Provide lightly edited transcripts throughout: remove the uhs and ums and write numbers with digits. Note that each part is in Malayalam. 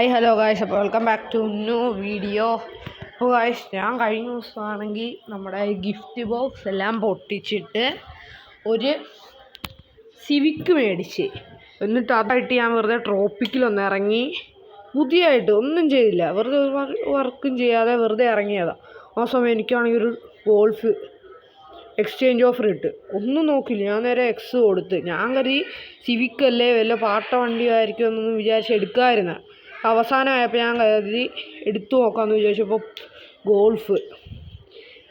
ഹായ് ഹലോ ഗായ്സ്, അപ്പോൾ welcome back to new video. അപ്പോൾ ഗായ്സ്, ഞാൻ കഴിഞ്ഞ ദിവസമാണെങ്കിൽ നമ്മുടെ ഗിഫ്റ്റ് ബോക്സ് എല്ലാം പൊട്ടിച്ചിട്ട് ഒരു സിവിക്ക് മേടിച്ച്, എന്നിട്ട് അതായിട്ട് ഞാൻ വെറുതെ ട്രോപ്പിക്കിലൊന്ന് ഇറങ്ങി. പുതിയതായിട്ട് ഒന്നും ചെയ്തില്ല, വെറുതെ ഒരു വർക്കും ചെയ്യാതെ വെറുതെ ഇറങ്ങിയതാണ്. ആ സമയം എനിക്കാണെങ്കിൽ ഒരു ഗോൾഫ് എക്സ്ചേഞ്ച് ഓഫർ ഇട്ട്. ഒന്നും നോക്കില്ല, ഞാൻ നേരെ എക്സ് കൊടുത്ത്. ഞാൻ കരുതി സിവിക്കല്ലേ, വല്ല പാട്ട വണ്ടിയായിരിക്കും എന്നൊന്നും വിചാരിച്ച് എടുക്കാമായിരുന്നു. അവസാനമായപ്പോൾ ഞാൻ കരുതി എടുത്തു നോക്കാമെന്ന് വിചാരിച്ചപ്പോൾ ഗോൾഫ്.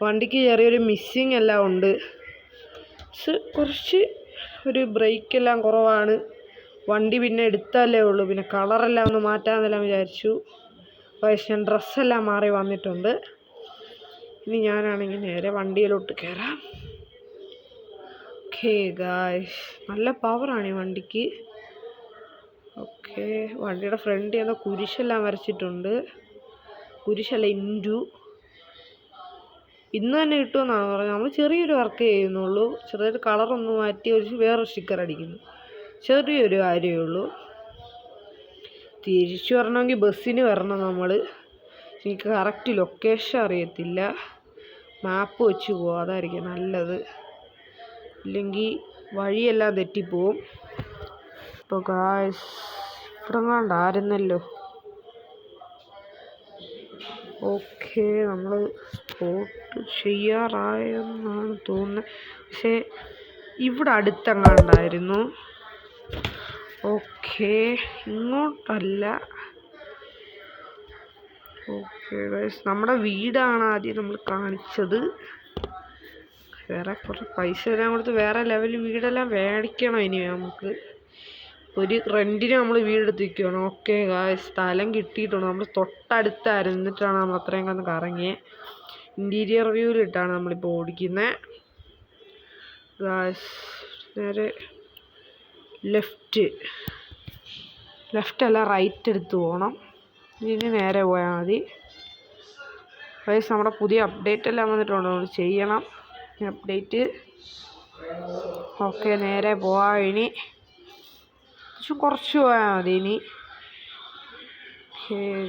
വണ്ടിക്ക് ചെറിയൊരു മിസ്സിങ് എല്ലാം ഉണ്ട്, കുറച്ച് ഒരു ബ്രേക്കെല്ലാം കുറവാണ്. വണ്ടി പിന്നെ എടുത്താലേ ഉള്ളൂ, പിന്നെ കളറെല്ലാം ഒന്ന് മാറ്റാമെന്നെല്ലാം വിചാരിച്ചു. പക്ഷേ ഞാൻ ഡ്രസ്സെല്ലാം മാറി വന്നിട്ടുണ്ട്. ഇനി ഞാനാണെങ്കിൽ നേരെ വണ്ടിയിലോട്ട് കയറാം. ഓക്കേ ഗായ്സ്, നല്ല പവറാണ് ഈ വണ്ടിക്ക്. ഓക്കെ, വണ്ടിയുടെ ഫ്രണ്ട് ചെയ്യുന്ന കുരിശെല്ലാം വരച്ചിട്ടുണ്ട്. കുരിശല്ല, ഇൻറ്റു. ഇന്ന് തന്നെ കിട്ടുമെന്നാണ് പറഞ്ഞത്. നമ്മൾ ചെറിയൊരു വർക്ക് ചെയ്യുന്നുള്ളൂ, ചെറിയൊരു കളറൊന്ന് മാറ്റി വേറൊരു സ്റ്റിക്കർ അടിക്കുന്നു. ചെറിയൊരു കാര്യമേ ഉള്ളൂ. തിരിച്ചു വരണമെങ്കിൽ ബസ്സിന് വരണം നമ്മൾ. എനിക്ക് കറക്റ്റ് ലൊക്കേഷൻ അറിയത്തില്ല, മാപ്പ് വെച്ച് പോവാം, അതായിരിക്കും നല്ലത്. ഇല്ലെങ്കിൽ വഴിയെല്ലാം തെറ്റിപ്പോവും. ഇപ്പോൾ ഗായ്സ്, ഇവിടെ കണ്ടായിരുന്നല്ലോ. ഓക്കെ, നമ്മൾ സ്പോട്ട് ചെയ്യാറായെന്നാണ് തോന്നുന്നത്. പക്ഷേ ഇവിടെ അടുത്തെങ്ങാണ്ടായിരുന്നു. ഓക്കെ, ഇങ്ങോട്ടല്ല. ഓക്കെ ഗൈസ്, നമ്മുടെ വീടാണ് ആദ്യം നമ്മൾ കാണിച്ചത്. വേറെ കുറച്ച് പൈസ എല്ലാം കൊടുത്ത് വേറെ ലെവൽ വീടെല്ലാം മേടിക്കണം. ഇനി നമുക്ക് ഒരു റെൻറ്റിന് നമ്മൾ വീടെടുത്തിരിക്കുകയാണ്. ഓക്കെ ഗായ്സ്, സ്ഥലം കിട്ടിയിട്ടുണ്ട്. നമ്മൾ തൊട്ടടുത്തായിരുന്നു, എന്നിട്ടാണ് നമ്മൾ അത്രയും കണ്ട് കറങ്ങിയത്. ഇൻറ്റീരിയർ വ്യൂവിലിട്ടാണ് നമ്മളിപ്പോൾ ഓടിക്കുന്നത്. ഗായ്സ്, നേരെ ലെഫ്റ്റ് അല്ല, റൈറ്റ് എടുത്ത് പോകണം. ഇനി നേരെ പോയാൽ മതി. ഗായ്സ്, നമ്മുടെ പുതിയ അപ്ഡേറ്റ് എല്ലാം വന്നിട്ടുണ്ട്, നമ്മൾ ചെയ്യണം അപ്ഡേറ്റ്. ഓക്കെ, നേരെ പോവാം. ഇനി കുറച്ച് പോയാൽ മതി ഇനി.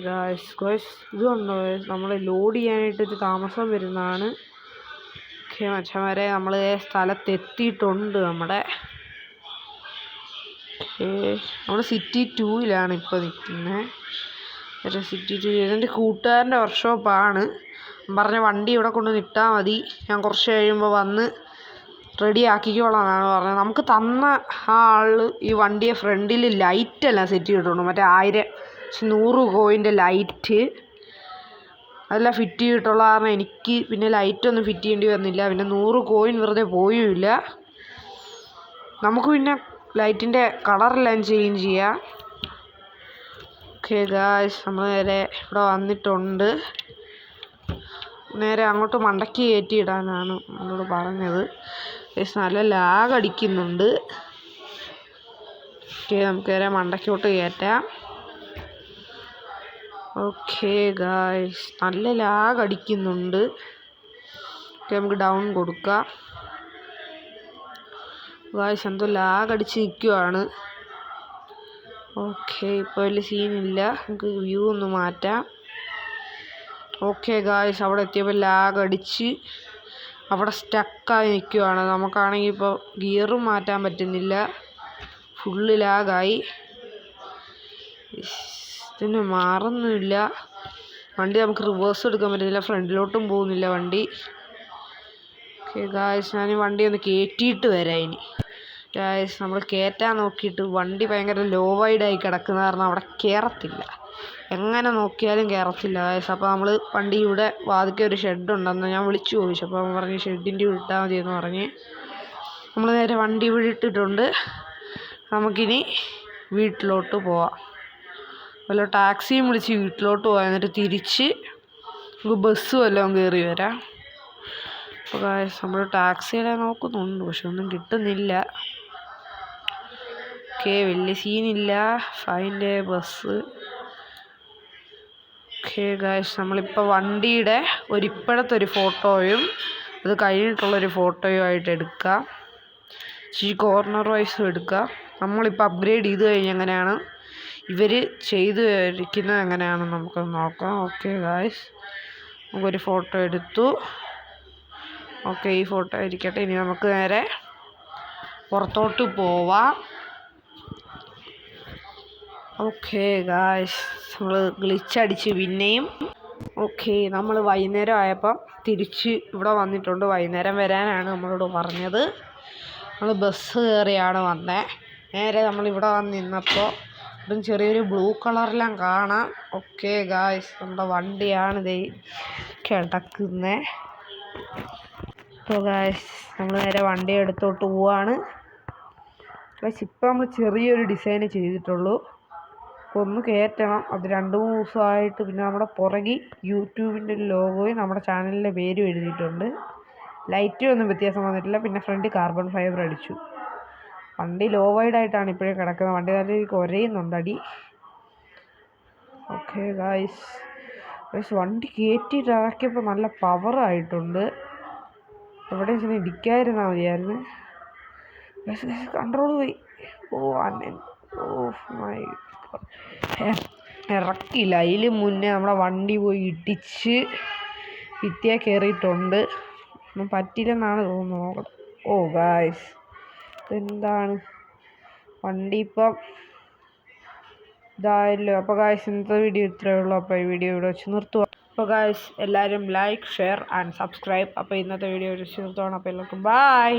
ഗായ്സ്, ഇത് കണ്ടോ, നമ്മൾ ലോഡ് ചെയ്യാനായിട്ടൊരു താമസം വരുന്നതാണ്. ഓക്കെ മച്ചന്മാരെ, നമ്മൾ സ്ഥലത്തെത്തിയിട്ടുണ്ട്. നമ്മൾ സിറ്റി 2-ലാണ് ഇപ്പോൾ നിൽക്കുന്നത്. സിറ്റി 2 എൻ്റെ കൂട്ടുകാരൻ്റെ വർക്ക്ഷോപ്പാണ്. പറഞ്ഞ വണ്ടി ഇവിടെ കൊണ്ട് ഇട്ടാൽ മതി, ഞാൻ കുറച്ച് കഴിയുമ്പോൾ വന്ന് റെഡി ആക്കിക്കോളാം എന്നാണ് പറഞ്ഞത്. നമുക്ക് തന്ന ആ ആൾ ഈ വണ്ടിയെ ഫ്രണ്ടിൽ ലൈറ്റെല്ലാം സെറ്റ് ചെയ്തിട്ടുണ്ട്. മറ്റേ 100 കോയിൻ്റെ ലൈറ്റ് അതെല്ലാം ഫിറ്റ് ചെയ്തിട്ടുള്ള കാരണം എനിക്ക് പിന്നെ ലൈറ്റൊന്നും ഫിറ്റ് ചെയ്യേണ്ടി വന്നില്ല. പിന്നെ 100 കോയിൻ വെറുതെ പോയുമില്ല. നമുക്ക് പിന്നെ ലൈറ്റിൻ്റെ കളറെല്ലാം ചേഞ്ച് ചെയ്യാം. ഓക്കെ ഗായ്സ്, നമ്മൾ നേരെ ഇവിടെ വന്നിട്ടുണ്ട്. നേരെ അങ്ങോട്ട് മണ്ടയ്ക്ക് കയറ്റിയിടാനാണ് നമ്മളോട് പറഞ്ഞത്. നല്ല ലാഗ് അടിക്കുന്നുണ്ട്. ഓക്കെ, നമുക്ക് നേരെ മണ്ടയ്ക്കോട്ട് കയറ്റാം. ഓക്കെ ഗായ്സ്, നല്ല ലാഗ് അടിക്കുന്നുണ്ട്. ഓക്കെ, നമുക്ക് ഡൗൺ കൊടുക്കാം. ഗായ്സ്, എന്തോ ലാഗ് അടിച്ച് നിൽക്കുവാണ്. ഓക്കെ, ഇപ്പോൾ വലിയ സീനില്ല, നമുക്ക് വ്യൂ ഒന്ന് മാറ്റാം. ഓക്കെ ഗായ്സ്, അവിടെ എത്തിയപ്പോൾ ലാഗ് അടിച്ച് അവിടെ സ്റ്റക്കായി നിൽക്കുവാണ്. നമുക്കാണെങ്കിൽ ഇപ്പോൾ ഗിയറും മാറ്റാൻ പറ്റുന്നില്ല, ഫുള്ള് ലാഗായി. ഇതിന് മാറുന്നില്ല വണ്ടി, നമുക്ക് റിവേഴ്സ് എടുക്കാൻ പറ്റുന്നില്ല, ഫ്രണ്ടിലോട്ടും പോകുന്നില്ല വണ്ടി. ഓക്കെ ഗായ്സ്, ഞാൻ വണ്ടി ഒന്ന് കയറ്റിയിട്ട് വരാം. ഇനി ഗായ്സ്, നമ്മൾ കയറ്റാൻ നോക്കിയിട്ട് വണ്ടി ഭയങ്കര ലോ വൈഡായി കിടക്കുന്ന കാരണം അവിടെ കയറത്തില്ല, എങ്ങനെ നോക്കിയാലും കയറത്തില്ല ഗായ്സ്. അപ്പോൾ നമ്മൾ വണ്ടി ഇവിടെ വാതിക്കെ ഒരു ഷെഡുണ്ടെന്ന് ഞാൻ വിളിച്ചു ചോദിച്ചു. അപ്പോൾ അവൻ പറഞ്ഞ് ഷെഡിൻ്റെ ഇവിടെ ഇട്ടാൽ മതി എന്ന് പറഞ്ഞ് നമ്മൾ നേരെ വണ്ടി ഇവിടെ ഇട്ടിട്ടുണ്ട്. നമുക്കിനി വീട്ടിലോട്ട് പോവാം. വല്ല ടാക്സിയും വിളിച്ച് വീട്ടിലോട്ട് പോകാം, എന്നിട്ട് തിരിച്ച് നമുക്ക് ബസ് വല്ലതും കയറി വരാം. അപ്പോൾ ഗായ്സ്, നമ്മൾ ടാക്സിയെല്ലാം നോക്കുന്നുണ്ട്, പക്ഷെ ഒന്നും കിട്ടുന്നില്ല. ഓക്കെ, വലിയ സീനില്ല, ഫൈൻ്റെ ബസ്. ഓക്കെ ഗായ്സ്, നമ്മളിപ്പോൾ വണ്ടിയുടെ ഇപ്പോഴത്തെ ഒരു ഫോട്ടോയും അത് കഴിഞ്ഞിട്ടുള്ളൊരു ഫോട്ടോയും ആയിട്ട് എടുക്കാം. കോർണർ വൈസും എടുക്കാം. നമ്മളിപ്പോൾ അപ്ഗ്രേഡ് ചെയ്ത് കഴിഞ്ഞ് എങ്ങനെയാണ് ഇവർ ചെയ്തു ഇരിക്കുന്നത് എങ്ങനെയാണെന്ന് നമുക്കൊന്ന് നോക്കാം. ഓക്കെ ഗായ്സ്, നമുക്കൊരു ഫോട്ടോ എടുത്തു. ഓക്കെ, ഈ ഫോട്ടോ ഇരിക്കട്ടെ. ഇനി നമുക്ക് നേരെ പുറത്തോട്ട് പോവാം. ഓക്കെ ഗായ്സ്, നമ്മൾ ഗ്ലിച്ചടിച്ച് പിന്നെയും. ഓക്കെ, നമ്മൾ വൈകുന്നേരം ആയപ്പം തിരിച്ച് ഇവിടെ വന്നിട്ടുണ്ട്. വൈകുന്നേരം വരാനാണ് നമ്മളോട് പറഞ്ഞത്. നമ്മൾ ബസ് കയറിയാണ് വന്നത്. നേരെ നമ്മളിവിടെ വന്ന് നിന്നപ്പോൾ ഇതും ചെറിയൊരു ബ്ലൂ കളറെല്ലാം കാണാം. ഓക്കെ ഗായ്സ്, നമ്മുടെ വണ്ടിയാണ് ഇത് കിടക്കുന്നത്. അപ്പോൾ ഗായ്സ്, നമ്മൾ നേരെ വണ്ടി എടുത്തോട്ട് പോവാണ്. ഗായ്സ്, ഇപ്പം നമ്മൾ ചെറിയൊരു ഡിസൈൻ ചെയ്തിട്ടുള്ളൂ. അപ്പോൾ ഒന്ന് കയറ്റണം. അത് 2-3 ദിവസമായിട്ട്. പിന്നെ നമ്മുടെ പുറകിൽ യൂട്യൂബിൻ്റെ ഒരു ലോഗോയും നമ്മുടെ ചാനലിൻ്റെ പേരും എഴുതിയിട്ടുണ്ട്. ലൈറ്റും ഒന്നും വ്യത്യാസം വന്നിട്ടില്ല. പിന്നെ ഫ്രണ്ട് കാർബൺ ഫൈബർ അടിച്ചു. വണ്ടി ലോ വൈഡായിട്ടാണ് ഇപ്പോഴും കിടക്കുന്നത്. വണ്ടി നല്ല രീതിക്ക് ഒരയുന്നുണ്ട് അടി. ഓക്കെ ഗായ്സ്, വണ്ടി കയറ്റിയിട്ട് ഇറക്കിയപ്പോൾ നല്ല പവറായിട്ടുണ്ട്. എവിടെയും ചെന്ന് ഇടിക്കാതിരുന്നാൽ മതിയായിരുന്നു. കൺട്രോൾ പോയി. മൈ ഇറക്കിയില്ല. അതിൽ മുന്നേ നമ്മുടെ വണ്ടി പോയി ഇടിച്ച് ഭിത്തിയെ കയറിയിട്ടുണ്ട്. ഒന്നും പറ്റില്ലെന്നാണ് തോന്നുന്നത്. നോക്കണം. ഓ ഗായ്സ്, ഇതെന്താണ് വണ്ടി ഇപ്പം ഇതായല്ലോ. അപ്പോൾ ഗായ്സ്, ഇന്നത്തെ വീഡിയോ ഇത്രയേ ഉള്ളൂ. അപ്പോൾ ഈ വീഡിയോ ഇവിടെ വെച്ച് നിർത്തുക. അപ്പോൾ ഗായ്സ്, എല്ലാവരും ലൈക്ക്, ഷെയർ ആൻഡ് സബ്സ്ക്രൈബ്. അപ്പോൾ ഇന്നത്തെ വീഡിയോ വെച്ച് നിർത്തുകയാണ്. അപ്പോൾ എല്ലാവർക്കും ബൈ.